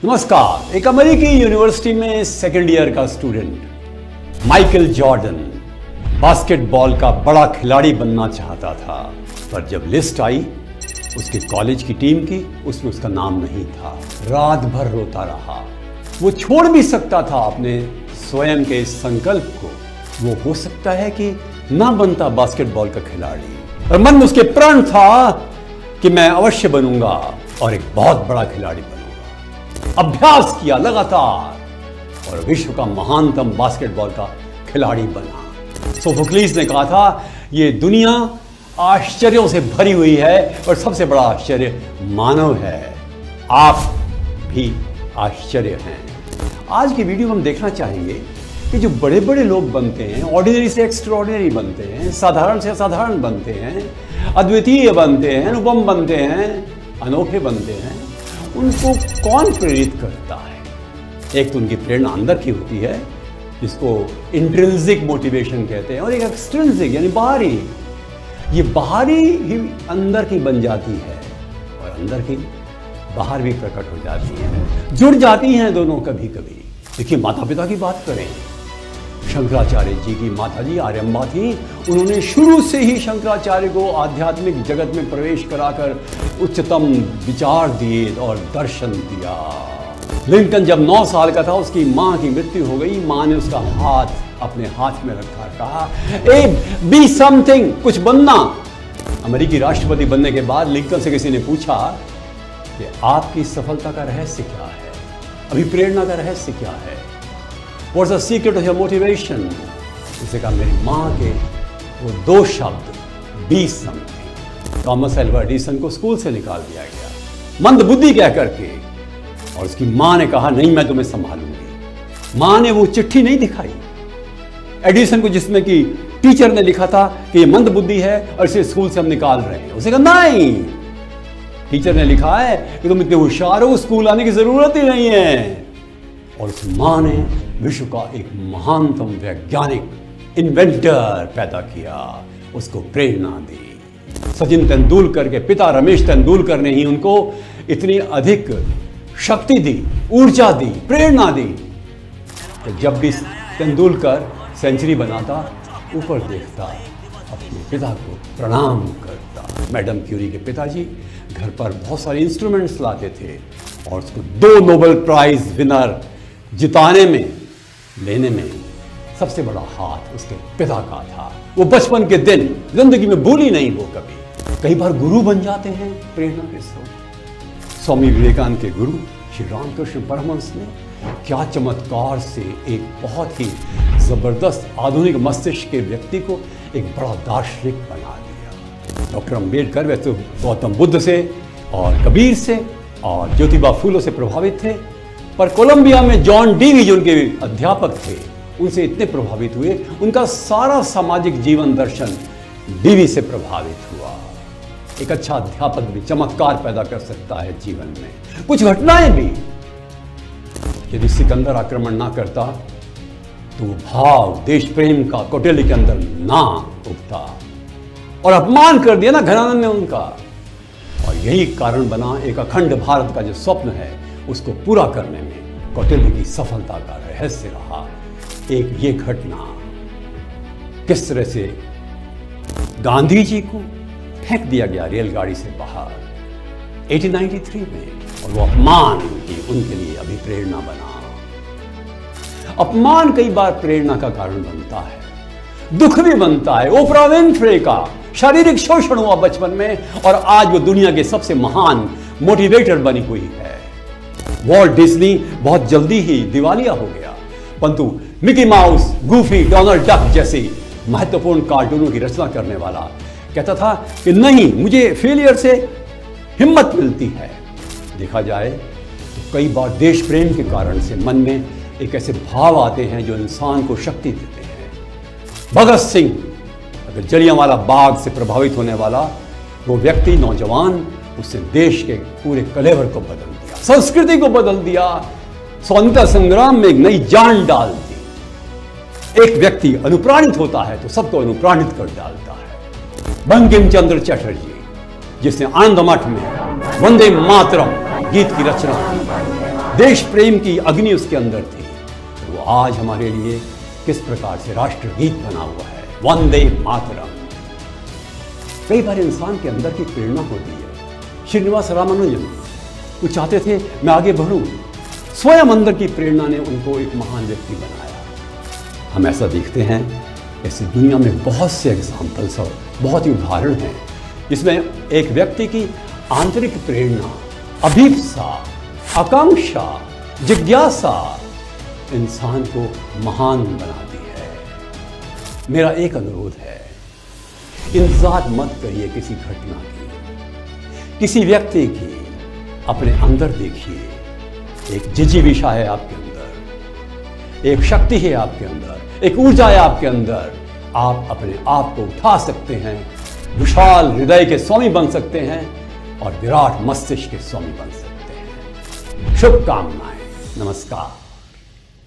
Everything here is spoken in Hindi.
नमस्कार। एक अमेरिकी यूनिवर्सिटी में सेकेंड ईयर का स्टूडेंट माइकल जॉर्डन बास्केटबॉल का बड़ा खिलाड़ी बनना चाहता था, पर जब लिस्ट आई उसके कॉलेज की टीम की, उसमें उसका नाम नहीं था। रात भर रोता रहा। वो छोड़ भी सकता था अपने स्वयं के इस संकल्प को। वो हो सकता है कि ना बनता बास्केटबॉल का खिलाड़ी, पर मन में उसके प्रण था कि मैं अवश्य बनूंगा और एक बहुत बड़ा खिलाड़ी बनूंगा। अभ्यास किया लगातार और विश्व का महानतम बास्केटबॉल का खिलाड़ी बना। सोफोक्लीस ने कहा था, ये दुनिया आश्चर्यों से भरी हुई है और सबसे बड़ा आश्चर्य मानव है। आप भी आश्चर्य हैं। आज की वीडियो में हम देखना चाहेंगे कि जो बड़े बड़े लोग बनते हैं, ऑर्डिनरी से एक्स्ट्राऑर्डिनरी बनते हैं, साधारण से असाधारण बनते हैं, अद्वितीय बनते हैं, अनुपम बनते हैं, अनोखे बनते हैं, उनको कौन प्रेरित करता है। एक तो उनकी प्रेरणा अंदर की होती है, जिसको इंट्रिंसिक मोटिवेशन कहते हैं, और एक एक्सट्रिंसिक यानी बाहरी। ये बाहरी ही अंदर की बन जाती है और अंदर की बाहर भी प्रकट हो जाती है, जुड़ जाती हैं दोनों कभी कभी। देखिए, माता पिता की बात करें, शंकराचार्य जी की माता जी आर्यम्बा थी। उन्होंने शुरू से ही शंकराचार्य को आध्यात्मिक जगत में प्रवेश कराकर उच्चतम विचार दिए और दर्शन दिया। लिंकन जब 9 साल का था, उसकी मां की मृत्यु हो गई। मां ने उसका हाथ अपने हाथ में रखा, कहा, ए बी समथिंग, कुछ बनना। अमेरिकी राष्ट्रपति बनने के बाद लिंकन से किसी ने पूछा कि आपकी सफलता का रहस्य क्या है, अभिप्रेरणा का रहस्य क्या है, What's the secret of your motivation? उसे कहा, मेरी माँ के वो 2 शब्द, be something. Thomas Alva Edison को स्कूल से निकाल दिया गया मंद बुद्धि कह करके, और उसकी माँ ने कहा, नहीं, मैं तुम्हें संभालूंगी। माँ ने वो चिट्ठी नहीं दिखाई एडिसन को, जिसमें कि टीचर ने लिखा था कि ये मंद बुद्धि है और इसे स्कूल से हम निकाल रहे हैं। उसे कहा, नहीं, टीचर ने लिखा है कि तुम इतने होशियार हो, स्कूल आने की जरूरत ही नहीं है। और उस माँ ने विश्व का एक महानतम वैज्ञानिक इन्वेंटर पैदा किया, उसको प्रेरणा दी। सचिन तेंदुलकर के पिता रमेश तेंदुलकर ने ही उनको इतनी अधिक शक्ति दी, ऊर्जा दी, प्रेरणा दी। तो जब भी तेंदुलकर सेंचुरी बनाता, ऊपर देखता, अपने पिता को प्रणाम करता। मैडम क्यूरी के पिताजी घर पर बहुत सारे इंस्ट्रूमेंट्स लाते थे और उसको 2 नोबेल प्राइज विनर जिताने में, लेने में सबसे बड़ा हाथ उसके पिता का था। वो बचपन के दिन जिंदगी में भूली नहीं वो कभी। कई बार गुरु बन जाते हैं प्रेरणा के स्रोत। स्वामी विवेकानंद के गुरु श्री रामकृष्ण परमहंस ने क्या चमत्कार से एक बहुत ही जबरदस्त आधुनिक मस्तिष्क के व्यक्ति को एक बड़ा दार्शनिक बना दिया। डॉक्टर अम्बेडकर वैसे गौतम बुद्ध से और कबीर से और ज्योतिबा फूले से प्रभावित थे, पर कोलंबिया में जॉन डीवी जो उनके अध्यापक थे, उनसे इतने प्रभावित हुए, उनका सारा सामाजिक जीवन दर्शन डीवी से प्रभावित हुआ। एक अच्छा अध्यापक भी चमत्कार पैदा कर सकता है जीवन में। कुछ घटनाएं भी, यदि सिकंदर आक्रमण ना करता तो भाव देश प्रेम का कौटिल्य के अंदर ना उगता, और अपमान कर दिया ना घराने ने उनका। और यही कारण बना एक अखंड भारत का जो स्वप्न है, उसको पूरा करने में कौटिल्य की सफलता का रहस्य रहा। एक ये घटना, किस तरह से गांधी जी को फेंक दिया गया रेलगाड़ी से बाहर 1893 में, और वो अपमान की उनके लिए अभिप्रेरणा बना। अपमान कई बार प्रेरणा का कारण बनता है, दुख भी बनता है। ओपरा विन्फ्रे का शारीरिक शोषण हुआ बचपन में, और आज वो दुनिया के सबसे महान मोटिवेटर बनी हुई है। वॉल्ट डिज्नी बहुत जल्दी ही दिवालिया हो गया, परंतु Mickey mouse, Goofy, Donald duck जैसे महत्वपूर्ण कार्टूनों की रचना करने वाला कहता था कि नहीं, मुझे फेलियर से हिम्मत मिलती है। देखा जाए तो कई बार देश प्रेम के कारण से मन में एक ऐसे भाव आते हैं जो इंसान को शक्ति देते हैं। भगत सिंह, अगर जलियांवाला बाग से प्रभावित होने वाला वो व्यक्ति, नौजवान, उससे देश के पूरे कलेवर को बदल दिया, संस्कृति को बदल दिया, स्वतंत्रता संग्राम में एक नई जान डाल दी। एक व्यक्ति अनुप्राणित होता है तो सबको अनुप्राणित कर डालता है। बंकिम चंद्र चटर्जी, जिसने आनंद मठ में वंदे मातरम गीत की रचना की, देश प्रेम की अग्नि उसके अंदर थी, तो वो आज हमारे लिए किस प्रकार से राष्ट्रगीत बना हुआ है, वंदे मातरम। कई बार इंसान के अंदर की प्रेरणा होती है। श्रीनिवास रामानुजन वो चाहते थे मैं आगे बढ़ूं, स्वयं अंदर की प्रेरणा ने उनको एक महान व्यक्ति बनाया। हम ऐसा देखते हैं, ऐसी दुनिया में बहुत से एग्जाम्पल्स और बहुत ही उदाहरण हैं जिसमें एक व्यक्ति की आंतरिक प्रेरणा, अभिप्सा, आकांक्षा, जिज्ञासा इंसान को महान बनाती है। मेरा एक अनुरोध है, इंतजार मत करिए किसी घटना की, किसी व्यक्ति की, अपने अंदर देखिए। एक जिजीविषा है आपके अंदर, एक शक्ति है आपके अंदर, एक ऊर्जा है आपके अंदर। आप अपने आप को उठा सकते हैं, विशाल हृदय के स्वामी बन सकते हैं और विराट मस्तिष्क के स्वामी बन सकते हैं। शुभकामनाएं, नमस्कार।